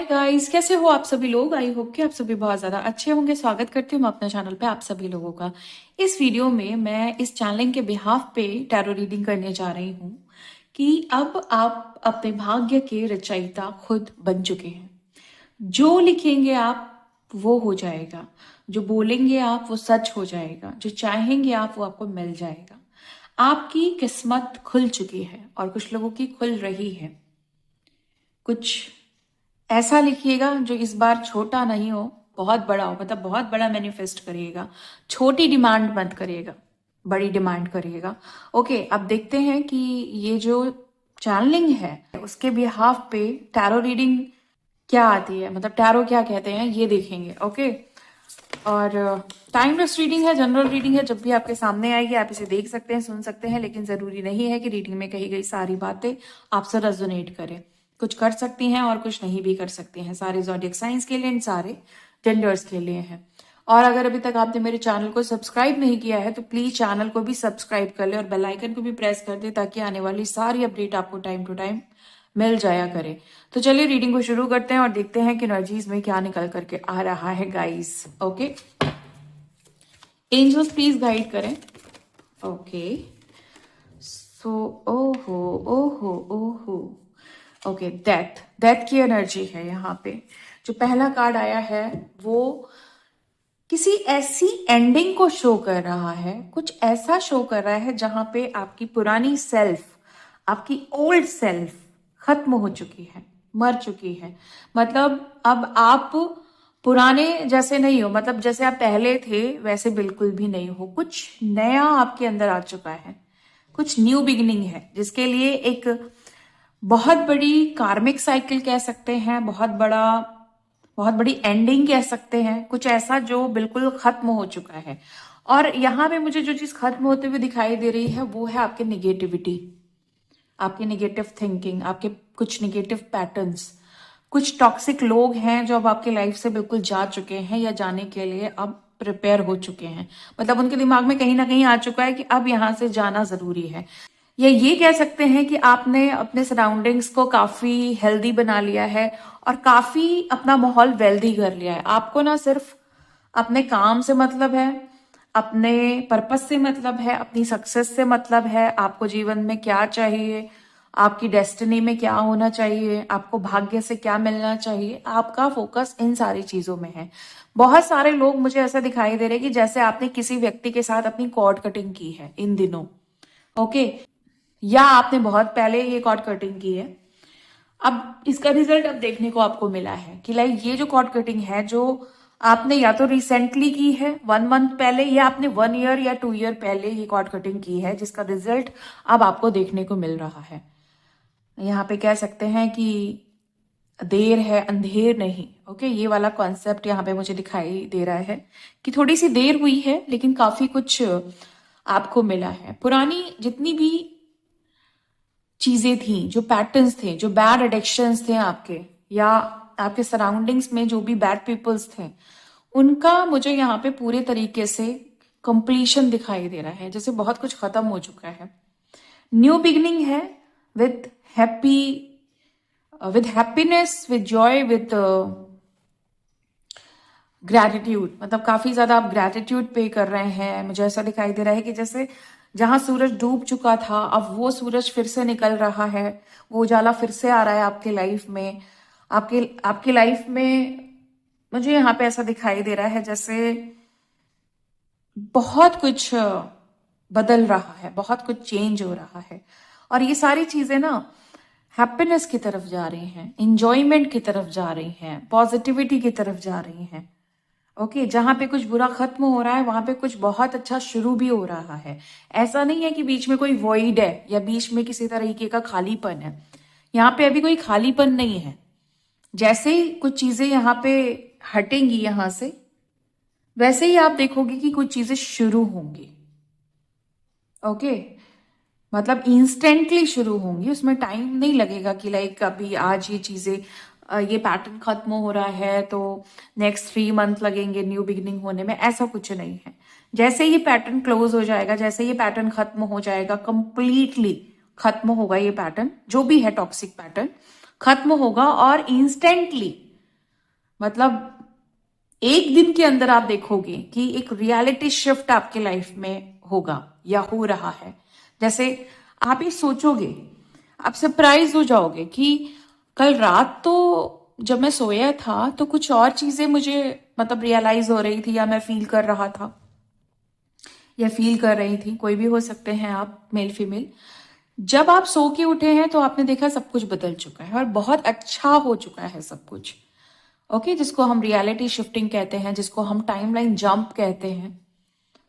Guys, कैसे हो आप सभी लोग। आई होप कि आप सभी बहुत ज़्यादा अच्छे होंगे। स्वागत करती हूँ मैं अपने चैनल पे आप सभी लोगों का। इस वीडियो में मैं इस चैनल के बिहाफ पे टैरो रीडिंग करने जा रही हूँ कि अब आप अपने भाग्य के रचयिता खुद बन चुके हैं। जो लिखेंगे आप वो हो जाएगा, जो बोलेंगे आप वो सच हो जाएगा, जो चाहेंगे आप वो आपको मिल जाएगा। आपकी किस्मत खुल चुकी है और कुछ लोगों की खुल रही है। कुछ ऐसा लिखिएगा जो इस बार छोटा नहीं हो, बहुत बड़ा हो, मतलब बहुत बड़ा मैनिफेस्ट करिएगा। छोटी डिमांड मत करिएगा, बड़ी डिमांड करिएगा। ओके, अब देखते हैं कि ये जो चैनलिंग है उसके बिहाफ पे टैरो रीडिंग क्या आती है, मतलब टैरो क्या कहते हैं ये देखेंगे। ओके, और टाइमलेस रीडिंग है, जनरल रीडिंग है। जब भी आपके सामने आएगी आप इसे देख सकते हैं, सुन सकते हैं, लेकिन जरूरी नहीं है कि रीडिंग में कही गई सारी बातें आपसे रेजोनेट करें। कुछ कर सकती हैं और कुछ नहीं भी कर सकती हैं। सारे ज़ोडिएक साइंस के लिए, सारे जेंडर्स के लिए हैं। और अगर अभी तक आपने मेरे चैनल को सब्सक्राइब नहीं किया है तो प्लीज चैनल को भी सब्सक्राइब कर ले और बेल आइकन को भी प्रेस कर दे, ताकि आने वाली सारी अपडेट आपको टाइम टू टाइम मिल जाया करे। तो चलिए रीडिंग को शुरू करते हैं और देखते हैं कि एनर्जीज में क्या निकल करके आ रहा है guys. Okay, angels please guide करें। ओके, सो ओहो ओहो ओहो, ओके, डेथ की एनर्जी है यहाँ पे। जो पहला कार्ड आया है वो किसी ऐसी एंडिंग को शो कर रहा है, कुछ ऐसा शो कर रहा है जहां पे आपकी पुरानी सेल्फ, आपकी ओल्ड सेल्फ खत्म हो चुकी है, मर चुकी है। मतलब अब आप पुराने जैसे नहीं हो, मतलब जैसे आप पहले थे वैसे बिल्कुल भी नहीं हो। कुछ नया आपके अंदर आ चुका है, कुछ न्यू बिगिनिंग है, जिसके लिए एक बहुत बड़ी कार्मिक साइकिल कह सकते हैं, बहुत बड़ी एंडिंग कह सकते हैं। कुछ ऐसा जो बिल्कुल खत्म हो चुका है। और यहाँ पे मुझे जो चीज खत्म होते हुए दिखाई दे रही है वो है आपकी निगेटिविटी, आपकी निगेटिव थिंकिंग, आपके कुछ निगेटिव पैटर्न्स। कुछ टॉक्सिक लोग हैं जो अब आपकी लाइफ से बिल्कुल जा चुके हैं या जाने के लिए अब प्रिपेयर हो चुके हैं। मतलब उनके दिमाग में कहीं ना कहीं आ चुका है कि अब यहाँ से जाना जरूरी है। या ये कह सकते हैं कि आपने अपने सराउंडिंग्स को काफी हेल्दी बना लिया है और काफी अपना माहौल वेल्दी कर लिया है। आपको ना सिर्फ अपने काम से मतलब है, अपने पर्पस से मतलब है, अपनी सक्सेस से मतलब है, आपको जीवन में क्या चाहिए, आपकी डेस्टिनी में क्या होना चाहिए, आपको भाग्य से क्या मिलना चाहिए, आपका फोकस इन सारी चीजों में है। बहुत सारे लोग मुझे ऐसा दिखाई दे रहे कि जैसे आपने किसी व्यक्ति के साथ अपनी कॉर्ड कटिंग की है इन दिनों। ओके, या आपने बहुत पहले ये कॉर्ड कटिंग की है। अब इसका रिजल्ट अब देखने को आपको मिला है कि लाइक ये जो कॉर्ड कटिंग है जो आपने या तो रिसेंटली की है 1 मंथ पहले, या आपने 1 ईयर या 2 ईयर पहले ये कॉर्ड कटिंग की है, जिसका रिजल्ट अब आपको देखने को मिल रहा है। यहाँ पे कह सकते हैं कि देर है अंधेर नहीं। ओके, ये वाला कॉन्सेप्ट यहाँ पे मुझे दिखाई दे रहा है कि थोड़ी सी देर हुई है लेकिन काफी कुछ आपको मिला है। पुरानी जितनी भी चीजें थी, जो पैटर्न्स थे, जो बैड एडिक्शंस थे आपके, या आपके सराउंडिंग्स में जो भी बैड पीपल्स थे, उनका मुझे यहाँ पे पूरे तरीके से कंप्लीशन दिखाई दे रहा है, जैसे बहुत कुछ खत्म हो चुका है। न्यू बिगिनिंग है with happy, with happiness, with Joy, with gratitude. मतलब काफी ज्यादा आप ग्रैटिट्यूड पे कर रहे हैं। मुझे ऐसा दिखाई दे रहा है कि जैसे जहां सूरज डूब चुका था अब वो सूरज फिर से निकल रहा है, वो उजाला फिर से आ रहा है आपके लाइफ में। आपकी लाइफ में मुझे यहाँ पे ऐसा दिखाई दे रहा है जैसे बहुत कुछ बदल रहा है, बहुत कुछ चेंज हो रहा है। और ये सारी चीजें ना हैप्पीनेस की तरफ जा रही हैं, इंजॉयमेंट की तरफ जा रही हैं, पॉजिटिविटी की तरफ जा रही हैं। ओके, जहां पे कुछ बुरा खत्म हो रहा है वहां पे कुछ बहुत अच्छा शुरू भी हो रहा है। ऐसा नहीं है कि बीच में कोई वॉइड है या बीच में किसी तरीके का खालीपन है। यहाँ पे अभी कोई खालीपन नहीं है। जैसे ही कुछ चीजें यहाँ पे हटेंगी यहां से, वैसे ही आप देखोगे कि कुछ चीजें शुरू होंगी। ओके, मतलब इंस्टेंटली शुरू होंगी, उसमें टाइम नहीं लगेगा कि लाइक अभी आज ये चीजें ये पैटर्न खत्म हो रहा है तो नेक्स्ट 3 मंथ लगेंगे न्यू बिगिनिंग होने में। ऐसा कुछ नहीं है। जैसे ये पैटर्न क्लोज हो जाएगा, जैसे ये पैटर्न खत्म हो जाएगा, कंप्लीटली खत्म होगा ये पैटर्न, जो भी है टॉक्सिक पैटर्न खत्म होगा और इंस्टेंटली मतलब एक दिन के अंदर आप देखोगे कि एक रियलिटी शिफ्ट आपके लाइफ में होगा या हो रहा है। जैसे आप ये सोचोगे, आप सरप्राइज हो जाओगे कि कल रात तो जब मैं सोया था तो कुछ और चीजें मुझे मतलब रियलाइज हो रही थी, या मैं फील कर रहा था या फील कर रही थी, कोई भी हो सकते हैं आप, मेल फीमेल। जब आप सो के उठे हैं तो आपने देखा सब कुछ बदल चुका है और बहुत अच्छा हो चुका है सब कुछ। ओके, जिसको हम रियलिटी शिफ्टिंग कहते हैं, जिसको हम टाइमलाइन जंप कहते हैं।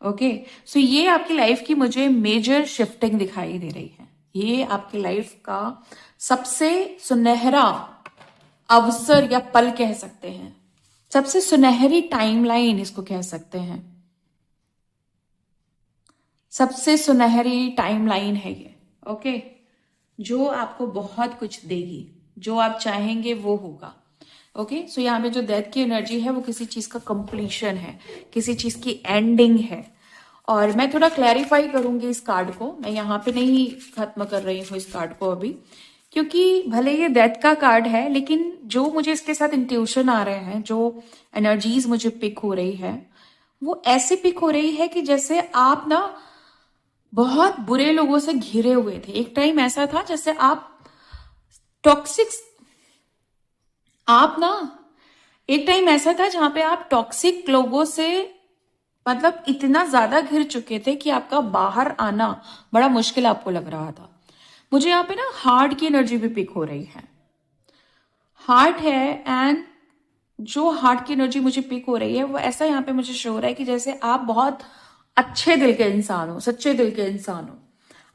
ओके, सो ये आपकी लाइफ की मुझे मेजर शिफ्टिंग दिखाई दे रही है। ये आपकी लाइफ का सबसे सुनहरा अवसर या पल कह सकते हैं, सबसे सुनहरी टाइमलाइन इसको कह सकते हैं, सबसे सुनहरी टाइमलाइन है ये। ओके, जो आपको बहुत कुछ देगी, जो आप चाहेंगे वो होगा। ओके, सो यहाँ पे जो डेथ की एनर्जी है वो किसी चीज का कंप्लीशन है, किसी चीज की एंडिंग है। और मैं थोड़ा क्लैरिफाई करूंगी इस कार्ड को, मैं यहाँ पे नहीं खत्म कर रही हूँ इस कार्ड को अभी, क्योंकि भले ये डेथ का कार्ड है लेकिन जो मुझे इसके साथ इंट्यूशन आ रहे हैं, जो एनर्जीज मुझे पिक हो रही है, वो ऐसे पिक हो रही है कि जैसे आप ना बहुत बुरे लोगों से घिरे हुए थे। एक टाइम ऐसा था जैसे आप टॉक्सिक, आप ना एक टाइम ऐसा था जहां पे आप टॉक्सिक लोगों से मतलब इतना ज्यादा घिर चुके थे कि आपका बाहर आना बड़ा मुश्किल आपको लग रहा था। मुझे यहाँ पे ना हार्ट की एनर्जी भी पिक हो रही है, हार्ट है। एंड जो हार्ट की एनर्जी मुझे पिक हो रही है वो ऐसा यहाँ पे मुझे शो हो रहा है कि जैसे आप बहुत अच्छे दिल के इंसान हो, सच्चे दिल के इंसान हो,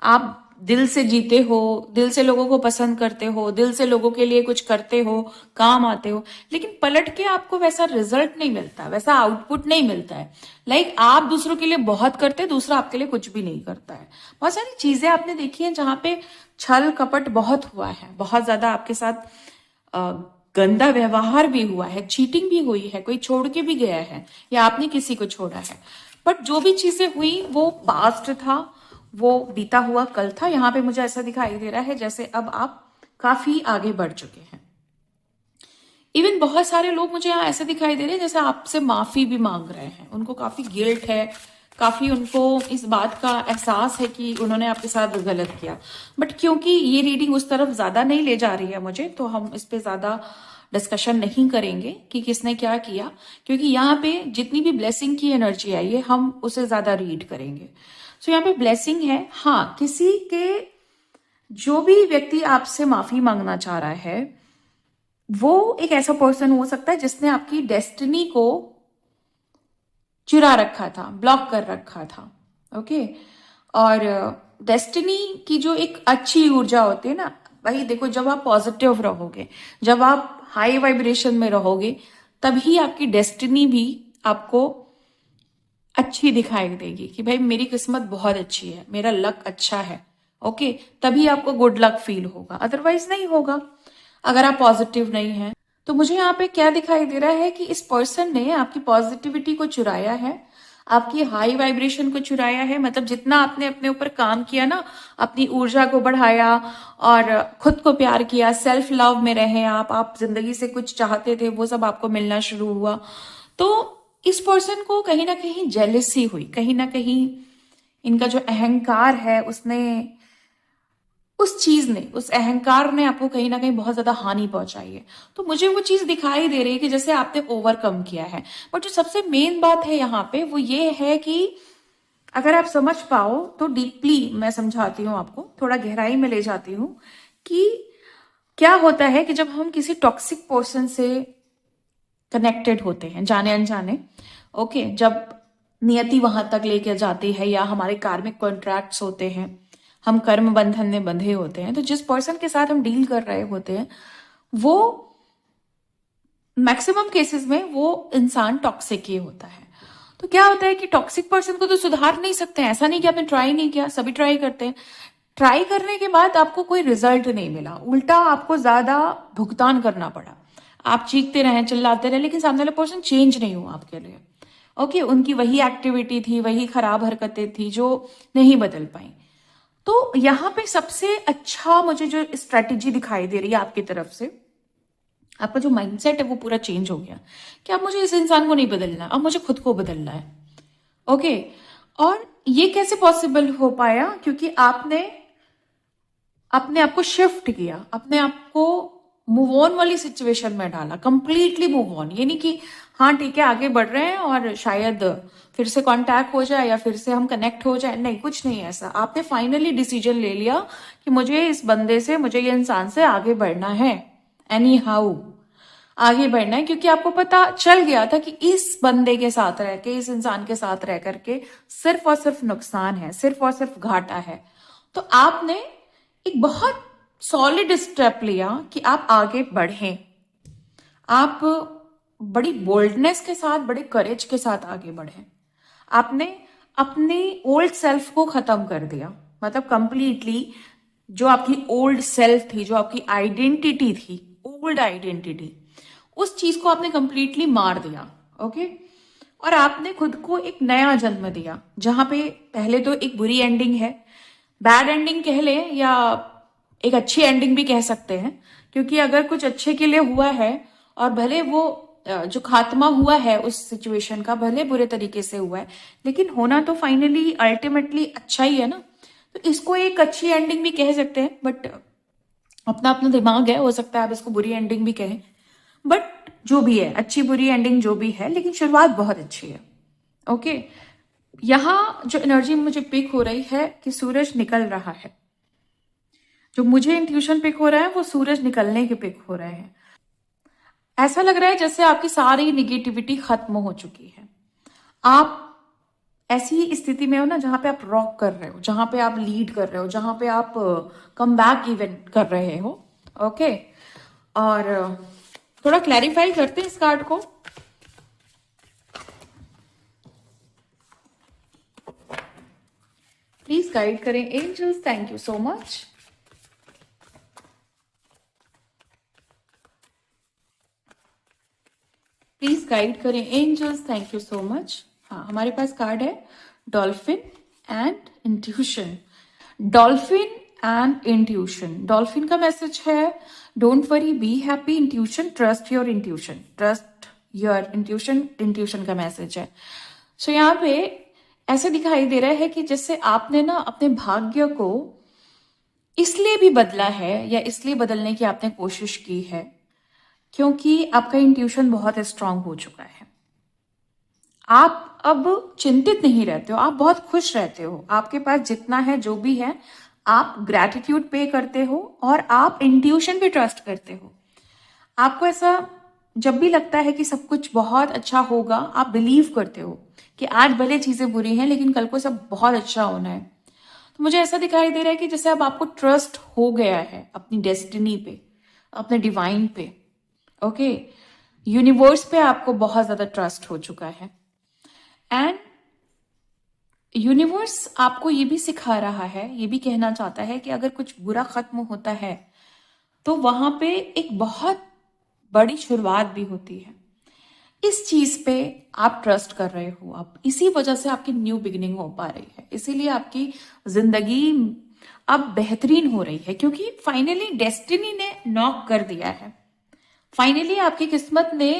आप दिल से जीते हो, दिल से लोगों को पसंद करते हो, दिल से लोगों के लिए कुछ करते हो, काम आते हो, लेकिन पलट के आपको वैसा रिजल्ट नहीं मिलता, वैसा आउटपुट नहीं मिलता है। लाइक आप दूसरों के लिए बहुत करते हैं, दूसरा आपके लिए कुछ भी नहीं करता है। बहुत सारी चीजें आपने देखी हैं जहां पे छल कपट बहुत हुआ है, बहुत ज्यादा आपके साथ गंदा व्यवहार भी हुआ है, चीटिंग भी हुई है, कोई छोड़ के भी गया है या आपने किसी को छोड़ा है। बट जो भी चीजें हुई वो पास्ट था, वो बीता हुआ कल था। यहाँ पे मुझे ऐसा दिखाई दे रहा है जैसे अब आप काफी आगे बढ़ चुके हैं। इवन बहुत सारे लोग मुझे यहाँ ऐसे दिखाई दे रहे हैं जैसे आपसे माफी भी मांग रहे हैं, उनको काफी गिल्ट है, काफी उनको इस बात का एहसास है कि उन्होंने आपके साथ गलत किया। बट क्योंकि ये रीडिंग उस तरफ ज्यादा नहीं ले जा रही है मुझे, तो हम इस पे ज्यादा डिस्कशन नहीं करेंगे कि किसने क्या किया, क्योंकि यहाँ पे जितनी भी ब्लेसिंग की एनर्जी आई है हम उसे ज्यादा रीड करेंगे। सो यहाँ पे ब्लेसिंग है, हाँ, किसी के, जो भी व्यक्ति आपसे माफी मांगना चाह रहा है वो एक ऐसा पर्सन हो सकता है जिसने आपकी डेस्टिनी को चुरा रखा था, ब्लॉक कर रखा था। ओके, और डेस्टिनी की जो एक अच्छी ऊर्जा होती है ना, वही देखो, जब आप पॉजिटिव रहोगे, जब आप हाई वाइब्रेशन में रहोगे, तभी आपकी डेस्टिनी भी आपको अच्छी दिखाई देगी कि भाई मेरी किस्मत बहुत अच्छी है, मेरा लक अच्छा है। ओके, तभी आपको गुड लक फील होगा, अदरवाइज नहीं होगा अगर आप पॉजिटिव नहीं हैं। तो मुझे यहाँ पे क्या दिखाई दे रहा है कि इस पर्सन ने आपकी पॉजिटिविटी को चुराया है, आपकी हाई वाइब्रेशन को चुराया है। मतलब जितना आपने अपने ऊपर काम किया ना, अपनी ऊर्जा को बढ़ाया और खुद को प्यार किया, सेल्फ लव में रहे आप जिंदगी से कुछ चाहते थे, वो सब आपको मिलना शुरू हुआ। तो इस पर्सन को कहीं ना कहीं जेलसी हुई, कहीं ना कहीं इनका जो अहंकार है उसने, उस अहंकार ने आपको कहीं ना कहीं बहुत ज्यादा हानि पहुंचाई है। तो मुझे वो चीज दिखाई दे रही है कि जैसे आपने ओवरकम किया है। बट जो सबसे मेन बात है यहाँ पे वो ये है कि अगर आप समझ पाओ तो डीपली मैं समझाती हूँ आपको, थोड़ा गहराई में ले जाती हूँ कि क्या होता है कि जब हम किसी टॉक्सिक पर्सन से कनेक्टेड होते हैं जाने अनजाने, ओके, जब नियति वहां तक लेके जाती है या हमारे कार्मिक कॉन्ट्रैक्ट्स होते हैं, हम कर्म बंधन में बंधे होते हैं, तो जिस पर्सन के साथ हम डील कर रहे होते हैं वो मैक्सिमम केसेस में वो इंसान टॉक्सिक ही होता है। तो क्या होता है कि टॉक्सिक पर्सन को तो सुधार नहीं सकते हैं, ऐसा नहीं कि आपने ट्राई नहीं किया, सभी ट्राई करते हैं। ट्राई करने के बाद आपको कोई रिजल्ट नहीं मिला, उल्टा आपको ज्यादा भुगतान करना पड़ा। आप चीखते रहे, चिल्लाते रहे, लेकिन सामने वाला पर्सन चेंज नहीं हुआ आपके लिए। ओके, उनकी वही एक्टिविटी थी, वही खराब हरकतें थी जो नहीं बदल पाई। तो यहाँ पे सबसे अच्छा मुझे जो स्ट्रेटेजी दिखाई दे रही है आपकी तरफ से, आपका जो माइंडसेट है वो पूरा चेंज हो गया कि अब मुझे इस इंसान को नहीं बदलना, अब मुझे खुद को बदलना है। ओके, और ये कैसे पॉसिबल हो पाया? क्योंकि आपने अपने आप को शिफ्ट किया, अपने आप को मूव ऑन वाली सिचुएशन में डाला, कंप्लीटली मूव ऑन। ये नहीं कि हाँ ठीक है आगे बढ़ रहे हैं और शायद फिर से कांटेक्ट हो जाए या फिर से हम कनेक्ट हो जाए, नहीं, कुछ नहीं ऐसा। आपने फाइनली डिसीजन ले लिया कि मुझे इस बंदे से, मुझे ये इंसान से आगे बढ़ना है, एनी हाउ आगे बढ़ना है, क्योंकि आपको पता चल गया था कि इस बंदे के साथ रह के, इस इंसान के साथ रह करके सिर्फ और सिर्फ नुकसान है, सिर्फ और सिर्फ घाटा है। तो आपने एक बहुत सॉलिड स्टेप लिया कि आप आगे बढ़ें। आप बड़ी बोल्डनेस के साथ, बड़े करेज के साथ आगे बढ़े। आपने अपनी ओल्ड सेल्फ को खत्म कर दिया, मतलब कंप्लीटली जो आपकी ओल्ड सेल्फ थी, जो आपकी आइडेंटिटी थी, ओल्ड आइडेंटिटी, उस चीज को आपने कंप्लीटली मार दिया। ओके, और आपने खुद को एक नया जन्म दिया, जहां पे पहले तो एक बुरी एंडिंग है, बैड एंडिंग कह लें या एक अच्छी एंडिंग भी कह सकते हैं, क्योंकि अगर कुछ अच्छे के लिए हुआ है और भले वो जो खात्मा हुआ है उस सिचुएशन का भले बुरे तरीके से हुआ है, लेकिन होना तो फाइनली अल्टीमेटली अच्छा ही है ना। तो इसको एक अच्छी एंडिंग भी कह सकते हैं, बट अपना अपना दिमाग है, हो सकता है आप इसको बुरी एंडिंग भी कहें, बट जो भी है, अच्छी बुरी एंडिंग जो भी है, लेकिन शुरुआत बहुत अच्छी है। ओके, यहां जो एनर्जी मुझे पिक हो रही है कि सूरज निकल रहा है, जो मुझे इंट्यूशन पिक हो रहा है वो सूरज निकलने के पिक हो रहे हैं। ऐसा लग रहा है जैसे आपकी सारी निगेटिविटी खत्म हो चुकी है। आप ऐसी स्थिति में हो ना जहां पे आप रॉक कर रहे हो, जहां पे आप लीड कर रहे हो, जहां पे आप कम बैक इवन कर रहे हो। ओके, और थोड़ा क्लैरिफाई करते हैं इस कार्ड को। प्लीज गाइड करें angels, thank you so much. Please guide करें angels, thank you so much. हाँ, हमारे पास कार्ड है dolphin and intuition. Dolphin and intuition, dolphin का मैसेज है don't worry, be happy. Intuition, trust your intuition, trust your intuition, intuition का message है। So यहाँ पे ऐसे दिखाई दे रहा है कि जैसे आपने ना अपने भाग्य को इसलिए भी बदला है या इसलिए बदलने की आपने कोशिश की है क्योंकि आपका इंट्यूशन बहुत स्ट्रांग हो चुका है। आप अब चिंतित नहीं रहते हो, आप बहुत खुश रहते हो। आपके पास जितना है, जो भी है, आप ग्रैटिट्यूड पे करते हो और आप इंट्यूशन पे ट्रस्ट करते हो। आपको ऐसा जब भी लगता है कि सब कुछ बहुत अच्छा होगा, आप बिलीव करते हो कि आज भले चीजें बुरी हैं लेकिन कल को सब बहुत अच्छा होना है। तो मुझे ऐसा दिखाई दे रहा है कि जैसे अब आपको ट्रस्ट हो गया है अपनी डेस्टिनी पे, अपने डिवाइन पे। ओके, यूनिवर्स पे आपको बहुत ज्यादा ट्रस्ट हो चुका है। एंड यूनिवर्स आपको ये भी सिखा रहा है, ये भी कहना चाहता है कि अगर कुछ बुरा खत्म होता है तो वहां पे एक बहुत बड़ी शुरुआत भी होती है। इस चीज पे आप ट्रस्ट कर रहे हो, आप इसी वजह से आपकी न्यू बिगिनिंग हो पा रही है, इसीलिए आपकी जिंदगी अब बेहतरीन हो रही है, क्योंकि फाइनली डेस्टिनी ने नॉक कर दिया है। फाइनली आपकी किस्मत ने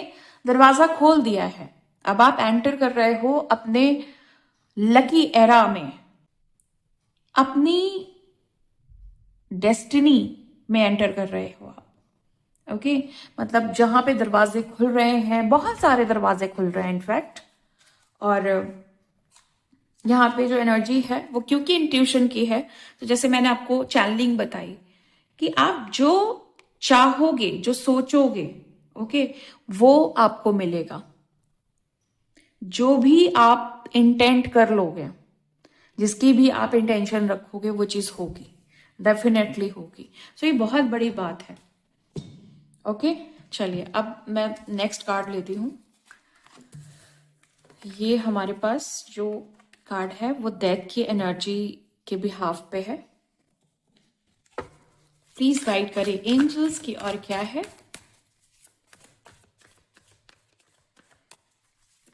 दरवाजा खोल दिया है। अब आप एंटर कर रहे हो अपने लकी एरा में, अपनी डेस्टिनी में एंटर कर रहे हो आप। ओके, मतलब जहां पे दरवाजे खुल रहे हैं, बहुत सारे दरवाजे खुल रहे हैं इनफैक्ट। और यहाँ पे जो एनर्जी है वो क्योंकि इंट्यूशन की है, तो जैसे मैंने आपको चैनलिंग बताई कि आप जो चाहोगे, जो सोचोगे, ओके, वो आपको मिलेगा। जो भी आप इंटेंट कर लोगे, जिसकी भी आप इंटेंशन रखोगे, वो चीज होगी, डेफिनेटली होगी। सो ये बहुत बड़ी बात है। ओके, चलिए अब मैं नेक्स्ट कार्ड लेती हूँ। ये हमारे पास जो कार्ड है वो डेथ की एनर्जी के बिहाफ पे है। प्लीज गाइड करें एंजल्स की, और क्या है,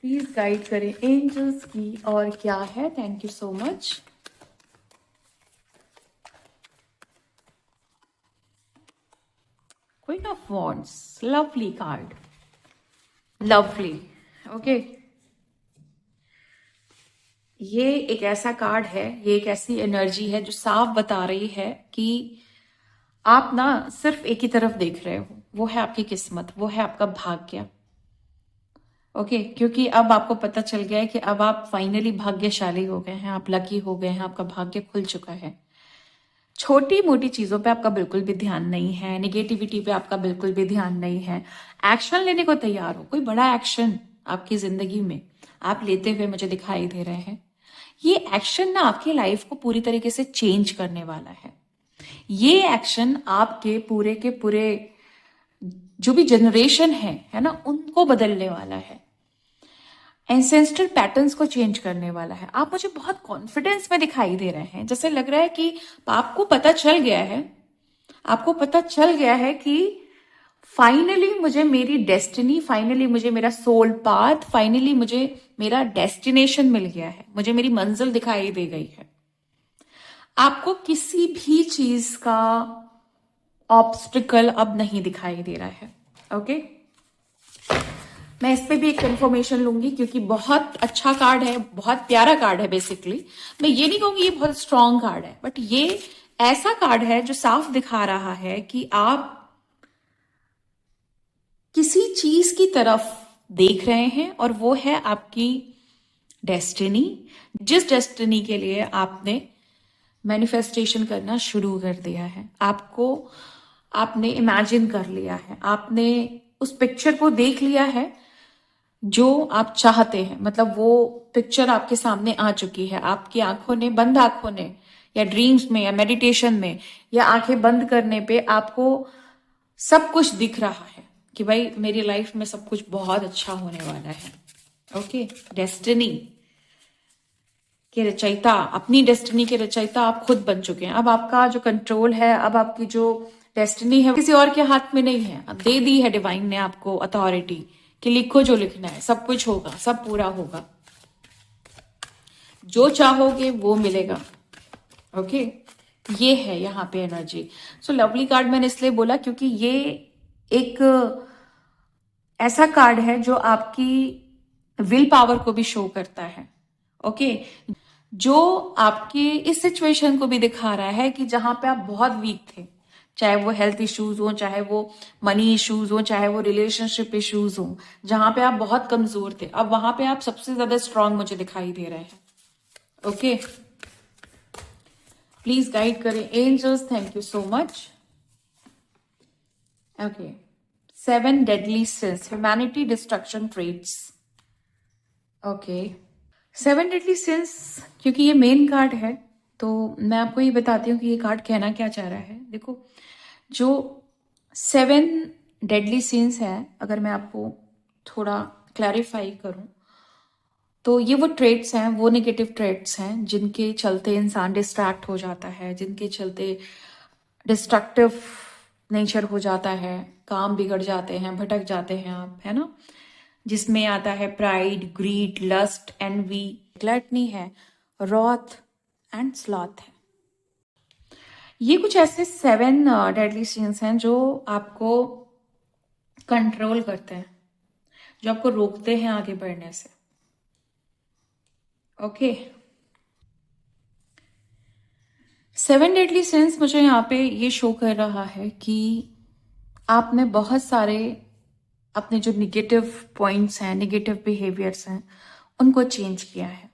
प्लीज गाइड करें एंजल्स की, और क्या है। Thank you so much. Queen of wands, lovely card, lovely. Okay, ये एक ऐसा कार्ड है, ये एक ऐसी एनर्जी है जो साफ बता रही है कि आप ना सिर्फ एक ही तरफ देख रहे हो, वो है आपकी किस्मत, वो है आपका भाग्य। ओके, क्योंकि अब आपको पता चल गया है कि अब आप फाइनली भाग्यशाली हो गए हैं, आप लकी हो गए हैं, आपका भाग्य खुल चुका है। छोटी मोटी चीजों पे आपका बिल्कुल भी ध्यान नहीं है, निगेटिविटी पे आपका बिल्कुल भी ध्यान नहीं है। एक्शन लेने को तैयार हो, कोई बड़ा एक्शन आपकी जिंदगी में आप लेते हुए मुझे दिखाई दे रहे हैं। ये एक्शन ना आपकी लाइफ को पूरी तरीके से चेंज करने वाला है। ये एक्शन आपके पूरे के पूरे जो भी जनरेशन है ना, उनको बदलने वाला है, एंसेस्ट्रल पैटर्न्स को चेंज करने वाला है। आप मुझे बहुत कॉन्फिडेंस में दिखाई दे रहे हैं, जैसे लग रहा है कि आपको पता चल गया है, आपको पता चल गया है कि फाइनली मुझे मेरी डेस्टिनी, फाइनली मुझे मेरा सोल पाथ, फाइनली मुझे मेरा डेस्टिनेशन मिल गया है, मुझे मेरी मंजिल दिखाई दे गई है। आपको किसी भी चीज का ऑब्स्टिकल अब नहीं दिखाई दे रहा है। ओके, मैं इस पे भी एक कंफर्मेशन लूंगी क्योंकि बहुत अच्छा कार्ड है, बहुत प्यारा कार्ड है। बेसिकली मैं ये नहीं कहूंगी ये बहुत स्ट्रांग कार्ड है, बट ये ऐसा कार्ड है जो साफ दिखा रहा है कि आप किसी चीज की तरफ देख रहे हैं और वो है आपकी डेस्टिनी, जिस डेस्टिनी के लिए आपने मैनिफेस्टेशन करना शुरू कर दिया है। आपने इमेजिन कर लिया है, आपने उस पिक्चर को देख लिया है जो आप चाहते हैं, मतलब वो पिक्चर आपके सामने आ चुकी है। आपकी आंखों ने, बंद आंखों ने, या ड्रीम्स में, या मेडिटेशन में, या आंखें बंद करने पे आपको सब कुछ दिख रहा है कि भाई मेरी लाइफ में सब कुछ बहुत अच्छा होने वाला है। ओके, डेस्टिनी के रचयिता, अपनी डेस्टिनी के रचयिता आप खुद बन चुके हैं। अब आपका जो कंट्रोल है, अब आपकी जो डेस्टिनी है किसी और के हाथ में नहीं है, अब दे दी है डिवाइन ने आपको अथॉरिटी कि लिखो जो लिखना है, सब कुछ होगा, सब पूरा होगा, जो चाहोगे वो मिलेगा। ओके, ये है यहाँ पे एनर्जी। सो लवली कार्ड मैंने इसलिए बोला क्योंकि ये एक ऐसा कार्ड है जो आपकी विल पावर को भी शो करता है। ओके, जो आपकी इस सिचुएशन को भी दिखा रहा है कि जहां पे आप बहुत वीक थे, चाहे वो हेल्थ इश्यूज हो, चाहे वो मनी इश्यूज हो, चाहे वो रिलेशनशिप इश्यूज हो, जहां पे आप बहुत कमजोर थे, अब वहां पे आप सबसे ज्यादा स्ट्रांग मुझे दिखाई दे रहे हैं। ओके, प्लीज गाइड करें angels, thank you so much. Okay, 7 deadly sins, humanity destruction traits. Okay, 7 deadly sins, क्योंकि ये मेन कार्ड है तो मैं आपको ये बताती हूँ कि ये कार्ड कहना क्या चाह रहा है। देखो, जो 7 deadly sins है, अगर मैं आपको थोड़ा क्लैरिफाई करूं तो ये वो ट्रेट्स हैं, वो नेगेटिव ट्रेट्स हैं जिनके चलते इंसान डिस्ट्रैक्ट हो जाता है, जिनके चलते डिस्ट्रक्टिव नेचर हो जाता है, काम बिगड़ जाते हैं, भटक जाते हैं आप, है ना। जिसमें आता है pride, greed, lust, envy, gluttony है, रॉथ एंड स्लॉथ है। ये कुछ ऐसे 7 डेडली सिंस हैं जो आपको कंट्रोल करते हैं, जो आपको रोकते हैं आगे बढ़ने से। ओके, 7 डेडली सिंस मुझे यहाँ पे ये शो कर रहा है कि आपने बहुत सारे अपने जो निगेटिव पॉइंट्स हैं, निगेटिव बिहेवियर्स हैं, उनको चेंज किया है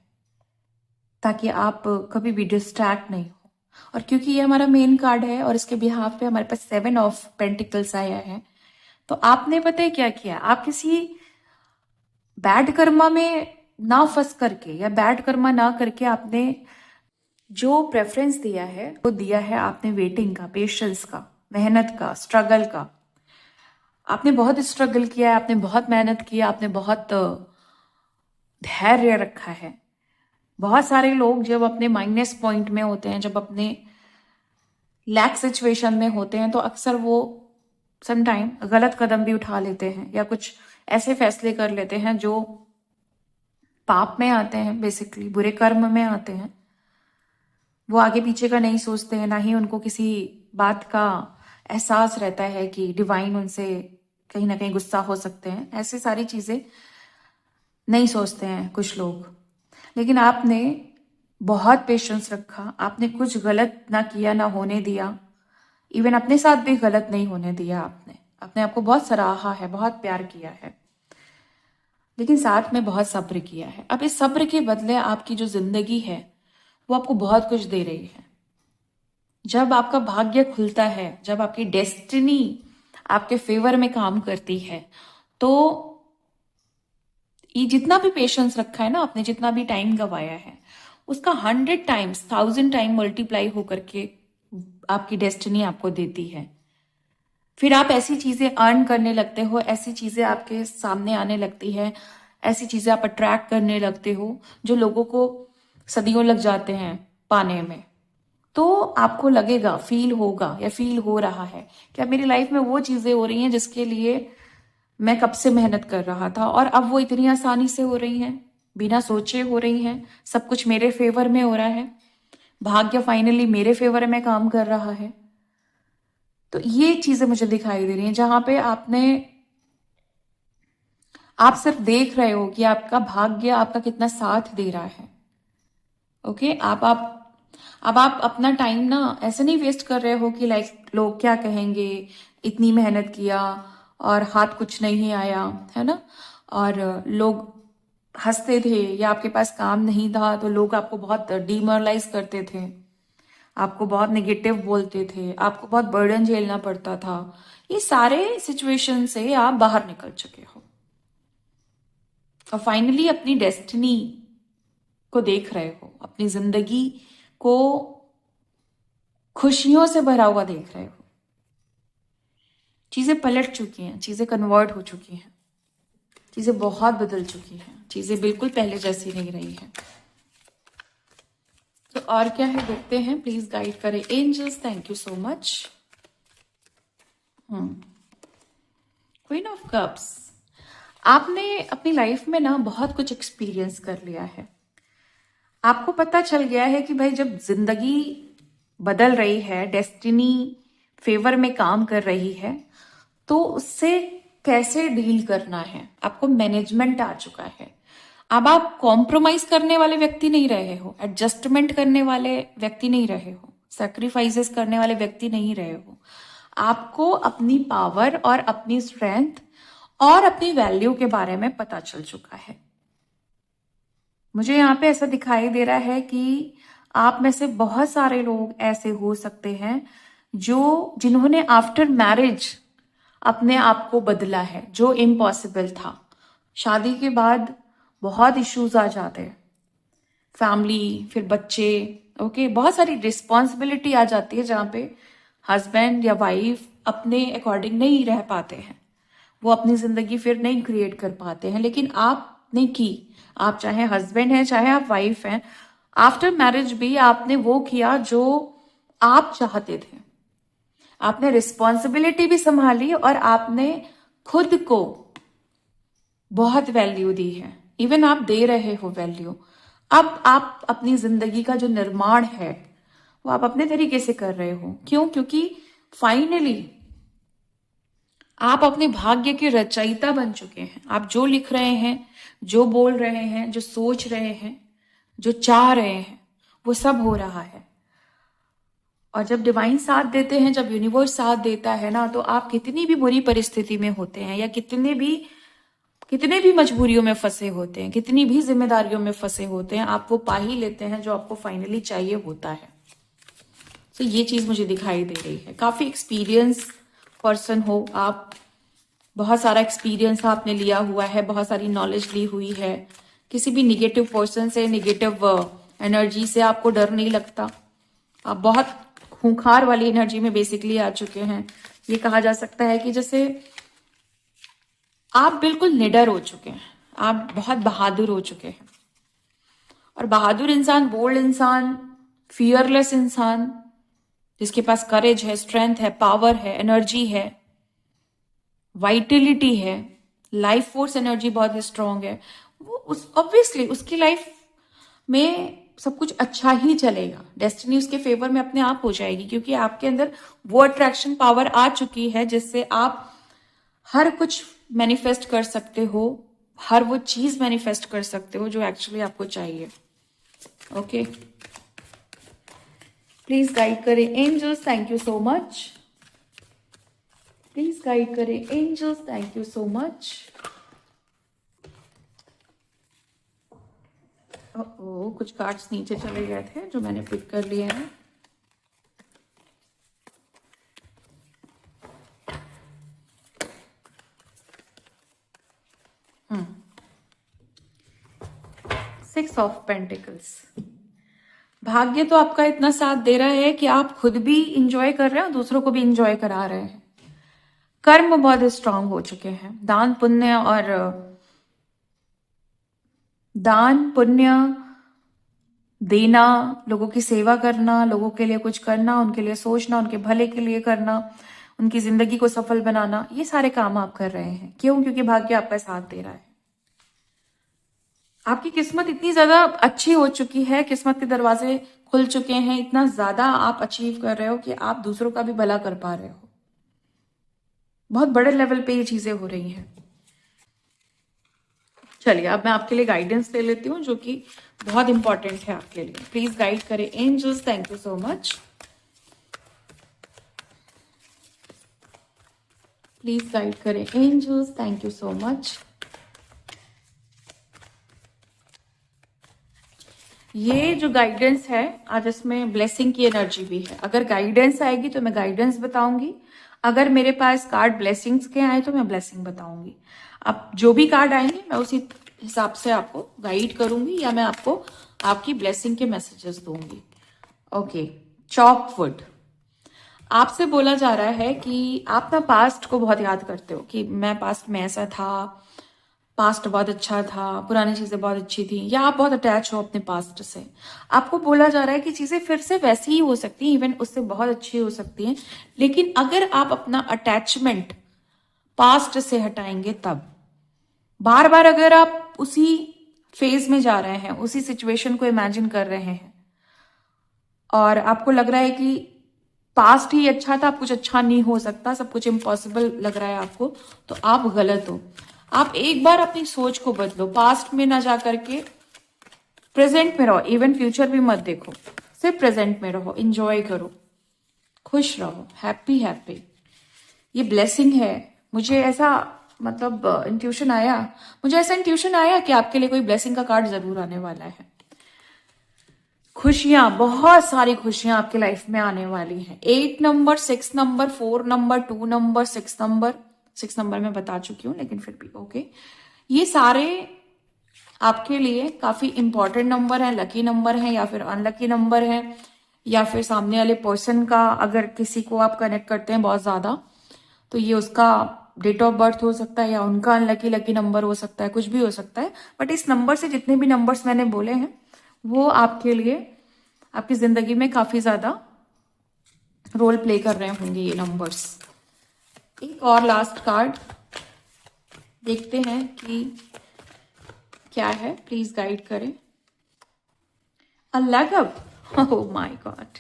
ताकि आप कभी भी डिस्ट्रैक्ट नहीं हो। और क्योंकि ये हमारा मेन कार्ड है और इसके बिहाफ पे हमारे पास 7 ऑफ पेंटिकल्स आया है, तो आपने पता है क्या किया, आप किसी बैड कर्मा में ना फंस करके या बैड कर्मा ना करके आपने जो प्रेफरेंस दिया है वो दिया है आपने वेटिंग का, पेशेंस का, मेहनत का, स्ट्रगल का। आपने बहुत स्ट्रगल किया है, आपने बहुत मेहनत किया, आपने बहुत धैर्य रखा है। बहुत सारे लोग जब अपने माइनस पॉइंट में होते हैं, जब अपने लैक सिचुएशन में होते हैं, तो अक्सर वो समटाइम गलत कदम भी उठा लेते हैं या कुछ ऐसे फैसले कर लेते हैं जो पाप में आते हैं, बेसिकली बुरे कर्म में आते हैं। वो आगे पीछे का नहीं सोचते हैं, ना ही उनको किसी बात का एहसास रहता है कि डिवाइन उनसे कहीं ना कहीं गुस्सा हो सकते हैं, ऐसी सारी चीजें नहीं सोचते हैं कुछ लोग। लेकिन आपने बहुत पेशेंस रखा, आपने कुछ गलत ना किया, ना होने दिया, इवन अपने साथ भी गलत नहीं होने दिया। आपने अपने आप को बहुत सराहा है, बहुत प्यार किया है, लेकिन साथ में बहुत सब्र किया है। अब इस सब्र के बदले आपकी जो जिंदगी है वो आपको बहुत कुछ दे रही है। जब आपका भाग्य खुलता है, जब आपकी डेस्टिनी आपके फेवर में काम करती है, तो ये जितना भी पेशेंस रखा है ना आपने, जितना भी टाइम गवाया है, उसका 100 टाइम्स 1000 टाइम मल्टीप्लाई होकर के आपकी डेस्टिनी आपको देती है। फिर आप ऐसी चीजें अर्न करने लगते हो, ऐसी चीजें आपके सामने आने लगती है, ऐसी चीजें आप अट्रैक्ट करने लगते हो जो लोगों को सदियों लग जाते हैं पाने में। तो आपको लगेगा, फील होगा या फील हो रहा है कि अब मेरी लाइफ में वो चीजें हो रही हैं जिसके लिए मैं कब से मेहनत कर रहा था, और अब वो इतनी आसानी से हो रही हैं, बिना सोचे हो रही हैं, सब कुछ मेरे फेवर में हो रहा है, भाग्य फाइनली मेरे फेवर में काम कर रहा है। तो ये चीजें मुझे दिखाई दे रही हैं जहां पे आप सिर्फ देख रहे हो कि आपका भाग्य आपका कितना साथ दे रहा है। ओके, अब आप अपना टाइम ना ऐसे नहीं वेस्ट कर रहे हो कि लाइक लोग क्या कहेंगे, इतनी मेहनत किया और हाथ कुछ नहीं आया, है ना, और लोग हंसते थे या आपके पास काम नहीं था तो लोग आपको बहुत डिमोरलाइज करते थे, आपको बहुत नेगेटिव बोलते थे, आपको बहुत बर्डन झेलना पड़ता था। ये सारे सिचुएशन से आप बाहर निकल चुके हो और फाइनली अपनी डेस्टिनी को देख रहे हो, अपनी जिंदगी को खुशियों से भरा हुआ देख रहे हो। चीजें पलट चुकी हैं, चीजें कन्वर्ट हो चुकी हैं, चीजें बहुत बदल चुकी हैं, चीजें बिल्कुल पहले जैसी नहीं रही हैं। तो और क्या है देखते हैं, प्लीज गाइड करें angels. Thank you so much. Queen of cups, आपने अपनी लाइफ में ना बहुत कुछ एक्सपीरियंस कर लिया है। आपको पता चल गया है कि भाई जब जिंदगी बदल रही है, डेस्टिनी फेवर में काम कर रही है, तो उससे कैसे डील करना है। आपको मैनेजमेंट आ चुका है। अब आप कॉम्प्रोमाइज करने वाले व्यक्ति नहीं रहे हो, एडजस्टमेंट करने वाले व्यक्ति नहीं रहे हो, सैक्रिफाइसेस करने वाले व्यक्ति नहीं रहे हो। आपको अपनी पावर और अपनी स्ट्रेंथ और अपनी वैल्यू के बारे में पता चल चुका है। मुझे यहाँ पे ऐसा दिखाई दे रहा है कि आप में से बहुत सारे लोग ऐसे हो सकते हैं जिन्होंने आफ्टर मैरिज अपने आप को बदला है, जो इम्पॉसिबल था। शादी के बाद बहुत इश्यूज आ जाते हैं, फैमिली, फिर बच्चे, ओके, बहुत सारी रिस्पॉन्सिबिलिटी आ जाती है जहाँ पे हस्बैंड या वाइफ अपने अकॉर्डिंग नहीं रह पाते हैं, वो अपनी जिंदगी फिर नहीं क्रिएट कर पाते हैं। लेकिन आपने की, आप चाहे हस्बैंड हैं चाहे आप वाइफ हैं, आफ्टर मैरिज भी आपने वो किया जो आप चाहते थे। आपने रिस्पॉन्सिबिलिटी भी संभाली और आपने खुद को बहुत वैल्यू दी है, इवन आप दे रहे हो वैल्यू। अब आप अपनी जिंदगी का जो निर्माण है वो आप अपने तरीके से कर रहे हो। क्यों? क्योंकि फाइनली आप अपने भाग्य के रचयिता बन चुके हैं। आप जो लिख रहे हैं, जो बोल रहे हैं, जो सोच रहे हैं, जो चाह रहे हैं, वो सब हो रहा है। और जब डिवाइन साथ देते हैं, जब यूनिवर्स साथ देता है ना, तो आप कितनी भी बुरी परिस्थिति में होते हैं या कितने भी मजबूरियों में फंसे होते हैं, कितनी भी जिम्मेदारियों में फंसे होते हैं, आप वो पा ही लेते हैं जो आपको फाइनली चाहिए होता है। तो ये चीज मुझे दिखाई दे रही है। काफी एक्सपीरियंस पर्सन हो आप, बहुत सारा एक्सपीरियंस आपने लिया हुआ है, बहुत सारी नॉलेज ली हुई है। किसी भी निगेटिव पर्सन से, निगेटिव एनर्जी से आपको डर नहीं लगता। आप बहुत खूंखार वाली एनर्जी में बेसिकली आ चुके हैं। ये कहा जा सकता है कि जैसे आप बिल्कुल निडर हो चुके हैं, आप बहुत बहादुर हो चुके हैं। और बहादुर इंसान, बोल्ड इंसान, फियरलेस इंसान, जिसके पास करेज है, स्ट्रेंथ है, पावर है, एनर्जी है, वाइटिलिटी है, लाइफ फोर्स एनर्जी बहुत स्ट्रांग है, वो ऑब्वियसली उसकी लाइफ में सब कुछ अच्छा ही चलेगा। डेस्टिनी उसके फेवर में अपने आप हो जाएगी, क्योंकि आपके अंदर वो अट्रैक्शन पावर आ चुकी है जिससे आप हर कुछ मैनिफेस्ट कर सकते हो, हर वो चीज मैनिफेस्ट कर सकते हो जो एक्चुअली आपको चाहिए। ओके, प्लीज गाइड करें angels, thank you so much. Please guide करें angels, thank you so much. ओ, कुछ कार्ड्स नीचे चले गए थे जो मैंने पिक कर लिए हैं। Six of pentacles. भाग्य तो आपका इतना साथ दे रहा है कि आप खुद भी इंजॉय कर रहे हैं और दूसरों को भी इंजॉय करा रहे हैं। कर्म बहुत स्ट्रांग हो चुके हैं। दान पुण्य देना, लोगों की सेवा करना, लोगों के लिए कुछ करना, उनके लिए सोचना, उनके भले के लिए करना, उनकी जिंदगी को सफल बनाना, ये सारे काम आप कर रहे हैं। क्यों? क्योंकि भाग्य आपका साथ दे रहा है। आपकी किस्मत इतनी ज्यादा अच्छी हो चुकी है, किस्मत के दरवाजे खुल चुके हैं, इतना ज्यादा आप अचीव कर रहे हो कि आप दूसरों का भी भला कर पा रहे हो। बहुत बड़े लेवल पे ये चीजें हो रही हैं। चलिए, अब मैं आपके लिए गाइडेंस ले लेती हूँ जो कि बहुत इंपॉर्टेंट है आपके लिए। प्लीज गाइड करें angels, thank you so much. Please guide करें angels, thank you so much. ये जो गाइडेंस है आज, इसमें ब्लेसिंग की एनर्जी भी है। अगर गाइडेंस आएगी तो मैं गाइडेंस बताऊंगी, अगर मेरे पास कार्ड ब्लेसिंग्स के आए तो मैं ब्लेसिंग बताऊंगी। अब जो भी कार्ड आएंगे मैं उसी हिसाब से आपको गाइड करूंगी या मैं आपको आपकी ब्लेसिंग के मैसेजेस दूंगी। Okay, chop wood. आपसे बोला जा रहा है कि आप ना पास्ट को बहुत याद करते हो कि मैं पास्ट में ऐसा था, पास्ट बहुत अच्छा था, पुरानी चीजें बहुत अच्छी थी, या आप बहुत अटैच हो अपने पास्ट से। आपको बोला जा रहा है कि चीजें फिर से वैसी ही हो सकती हैं, इवन उससे बहुत अच्छी हो सकती हैं, लेकिन अगर आप अपना अटैचमेंट पास्ट से हटाएंगे तब। बार बार अगर आप उसी फेज में जा रहे हैं, उसी सिचुएशन को इमेजिन कर रहे हैं और आपको लग रहा है कि पास्ट ही अच्छा था, अब कुछ अच्छा नहीं हो सकता, सब कुछ इम्पॉसिबल लग रहा है आपको, तो आप गलत हो। आप एक बार अपनी सोच को बदलो, पास्ट में ना जा करके प्रेजेंट में रहो, इवन फ्यूचर भी मत देखो, सिर्फ प्रेजेंट में रहो, एंजॉय करो, खुश रहो, हैप्पी हैप्पी। ये ब्लेसिंग है। मुझे ऐसा इंट्यूशन आया कि आपके लिए कोई ब्लेसिंग का कार्ड जरूर आने वाला है। खुशियां, बहुत सारी खुशियां आपके लाइफ में आने वाली हैं। 8 number, 6 number, 4 number, 2 number, 6 number मैं बता चुकी हूं, लेकिन फिर भी ओके। ये सारे आपके लिए काफी इंपॉर्टेंट नंबर है, लकी नंबर है या फिर अनलकी नंबर है, या फिर सामने वाले पर्सन का अगर किसी को आप कनेक्ट करते हैं बहुत ज्यादा तो ये उसका डेट ऑफ बर्थ हो सकता है या उनका अनलकी लकी नंबर हो सकता है, कुछ भी हो सकता है। बट इस नंबर से जितने भी नंबर्स मैंने बोले हैं वो आपके लिए आपकी जिंदगी में काफी ज्यादा रोल प्ले कर रहे होंगे ये नंबर्स। एक और लास्ट कार्ड देखते हैं कि क्या है, प्लीज गाइड करें। अल्लाह, ओह माय गॉड,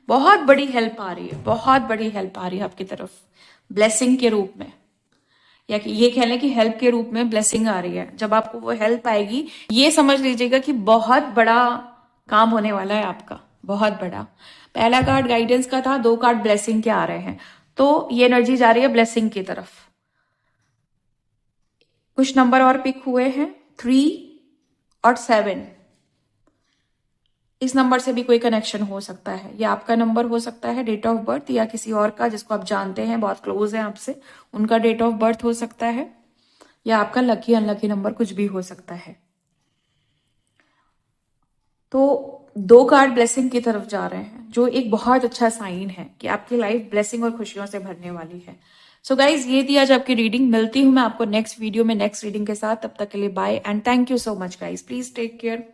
बहुत बड़ी हेल्प आ रही है, बहुत बड़ी हेल्प आ रही है आपकी तरफ, ब्लेसिंग के रूप में, या कि ये कह लें कि हेल्प के रूप में ब्लेसिंग आ रही है। जब आपको वो हेल्प आएगी, ये समझ लीजिएगा कि बहुत बड़ा काम होने वाला है आपका, बहुत बड़ा। पहला कार्ड गाइडेंस का था, 2 कार्ड ब्लेसिंग के आ रहे हैं, तो ये एनर्जी जा रही है ब्लेसिंग की तरफ। कुछ नंबर और पिक हुए हैं, 3 और 7। इस नंबर से भी कोई कनेक्शन हो सकता है, या आपका नंबर हो सकता है डेट ऑफ बर्थ, या किसी और का जिसको आप जानते हैं, बहुत क्लोज है आपसे, उनका डेट ऑफ बर्थ हो सकता है, या आपका लकी अनलकी नंबर कुछ भी हो सकता है। तो 2 कार्ड ब्लेसिंग की तरफ जा रहे हैं, जो एक बहुत अच्छा साइन है कि आपकी लाइफ ब्लेसिंग और खुशियों से भरने वाली है। सो गाइज, ये थी आज आपकी रीडिंग। मिलती हूं मैं आपको नेक्स्ट वीडियो में नेक्स्ट रीडिंग के साथ। तब तक के लिए bye and thank you so much guys. Please take care.